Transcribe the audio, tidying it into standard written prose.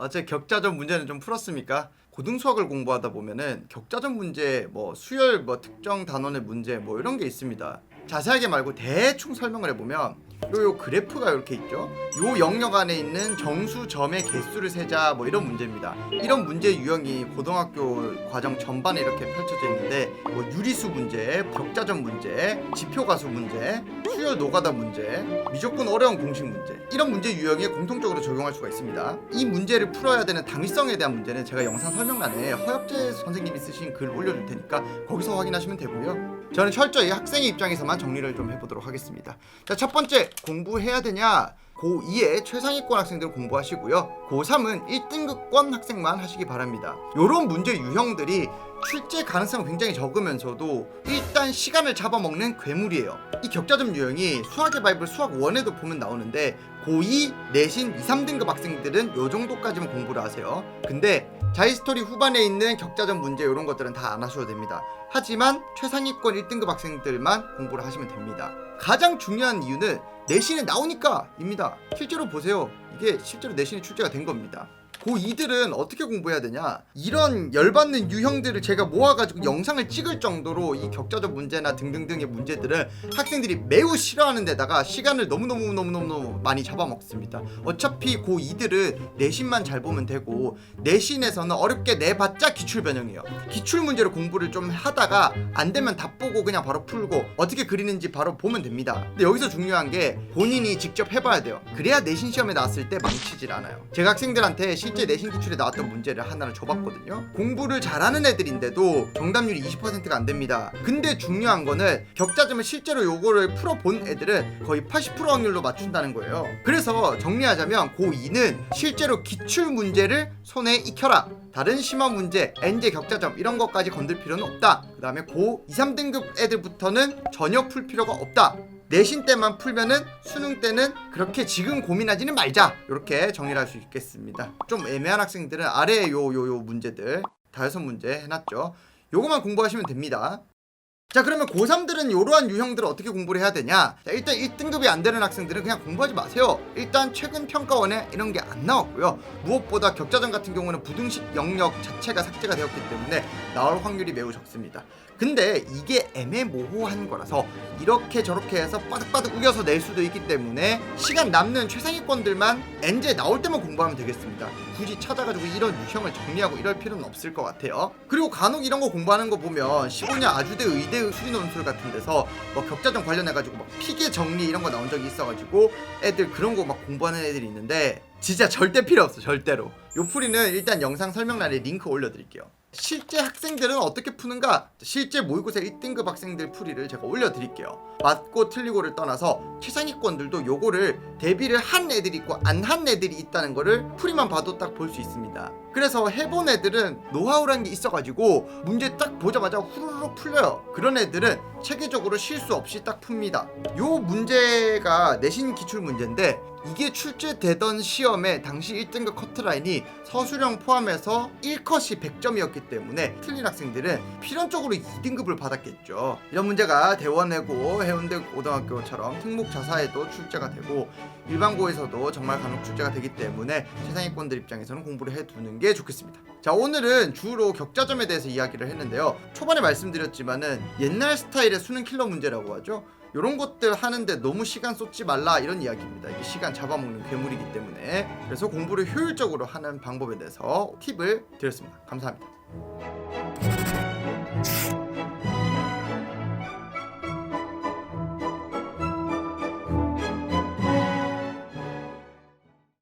어제 격자전 문제는 좀 풀었습니까? 고등수학을 공부하다 보면은 격자전 문제, 수열 특정 단원의 문제 이런 게 있습니다. 자세하게 말고 대충 설명을 해보면 요 그래프가 이렇게 있죠. 요 영역 안에 있는 정수 점의 개수를 세자 이런 문제입니다. 이런 문제 유형이 고등학교 과정 전반에 이렇게 펼쳐져 있는데 유리수 문제, 격자전 문제, 지표가수 문제, 수열 노가다 문제, 무조건 어려운 공식 문제, 이런 문제 유형에 공통적으로 적용할 수가 있습니다. 이 문제를 풀어야 되는 당위성에 대한 문제는 제가 영상 설명란에 허엽재 선생님이 쓰신 글 올려줄 테니까 거기서 확인하시면 되고요. 저는 철저히 학생의 입장에서만 정리를 좀 해보도록 하겠습니다. 자, 첫 번째, 공부해야 되냐? 고2의 최상위권 학생들 공부하시고요. 고3은 1등급권 학생만 하시기 바랍니다. 요런 문제 유형들이 출제 가능성은 굉장히 적으면서도 일단 시간을 잡아먹는 괴물이에요. 이 격자점 유형이 수학의 바이블 수학 1에도 보면 나오는데 고2 내신 2, 3등급 학생들은 요 정도까지만 공부를 하세요. 근데 자이스토리 후반에 있는 격자점 문제 이런 것들은 다 안 하셔도 됩니다. 하지만 최상위권 1등급 학생들만 공부를 하시면 됩니다. 가장 중요한 이유는 내신에 나오니까 입니다. 실제로 보세요. 이게 실제로 내신에 출제가 된 겁니다. 고2들은 어떻게 공부해야 되냐? 이런 열받는 유형들을 제가 모아가지고 영상을 찍을 정도로 이 격자적 문제나 등등등의 문제들은 학생들이 매우 싫어하는 데다가 시간을 너무너무 많이 잡아먹습니다. 어차피 고2들은 내신만 잘 보면 되고, 내신에서는 어렵게 내봤자 기출변형이에요. 기출문제로 공부를 좀 하다가 안 되면 답 보고 그냥 바로 풀고 어떻게 그리는지 바로 보면 됩니다. 근데 여기서 중요한 게 본인이 직접 해봐야 돼요. 그래야 내신 시험에 나왔을 때 망치질 않아요. 제가 학생들한테 실제 내신 기출에 나왔던 문제를 하나를 줘봤거든요. 공부를 잘하는 애들인데도 정답률이 20%가 안 됩니다. 근데 중요한 거는 격자점을 실제로 요거를 풀어본 애들은 거의 80% 확률로 맞춘다는 거예요. 그래서 정리하자면 고2는 실제로 기출 문제를 손에 익혀라. 다른 심화 문제, N제 격자점 이런 것까지 건들 필요는 없다. 그 다음에 고 2, 3등급 애들부터는 전혀 풀 필요가 없다. 내신 때만 풀면은 수능 때는 그렇게 지금 고민하지는 말자. 이렇게 정리를 할 수 있겠습니다. 좀 애매한 학생들은 아래에 요 문제들 5문제 해놨죠. 요거만 공부하시면 됩니다. 자, 그러면 고3들은 이러한 유형들을 어떻게 공부를 해야 되냐? 자, 일단 1등급이 안 되는 학생들은 그냥 공부하지 마세요. 일단 최근 평가원에 이런 게 안 나왔고요. 무엇보다 격자점 같은 경우는 부등식 영역 자체가 삭제가 되었기 때문에 나올 확률이 매우 적습니다. 근데 이게 애매모호한 거라서 이렇게 저렇게 해서 바득바득 우겨서 낼 수도 있기 때문에 시간 남는 최상위권들만 N제 나올 때만 공부하면 되겠습니다. 굳이 찾아가지고 이런 유형을 정리하고 이럴 필요는 없을 것 같아요. 그리고 간혹 이런 거 공부하는 거 보면 15년 아주대 의대 수리논술 같은 데서 격자점 관련해가지고 피계 정리 이런 거 나온 적이 있어가지고 애들 그런 거 공부하는 애들이 있는데 진짜 절대 필요 없어. 절대로. 요 풀이는 일단 영상 설명란에 링크 올려드릴게요. 실제 학생들은 어떻게 푸는가? 실제 모의고사 1등급 학생들 풀이를 제가 올려드릴게요. 맞고 틀리고를 떠나서 최상위권들도 요거를 대비를 한 애들이 있고 안 한 애들이 있다는 거를 풀이만 봐도 딱 볼 수 있습니다. 그래서 해본 애들은 노하우라는 게 있어가지고 문제 딱 보자마자 후루룩 풀려요. 그런 애들은 체계적으로 실수 없이 딱 풉니다. 요 문제가 내신 기출 문제인데 이게 출제되던 시험에 당시 1등급 커트라인이 서술형 포함해서 1컷이 100점이었기 때문에 틀린 학생들은 필연적으로 2등급을 받았겠죠. 이런 문제가 대원외고 해운대 고등학교처럼 특목자사에도 출제가 되고 일반고에서도 정말 간혹 출제가 되기 때문에 최상위권들 입장에서는 공부를 해두는 게 좋겠습니다. 자, 오늘은 주로 격자점에 대해서 이야기를 했는데요. 초반에 말씀드렸지만은 옛날 스타일의 수능 킬러 문제라고 하죠. 요런 것들 하는데 너무 시간 쏟지 말라 이런 이야기입니다. 이게 시간 잡아먹는 괴물이기 때문에. 그래서 공부를 효율적으로 하는 방법에 대해서 팁을 드렸습니다. 감사합니다.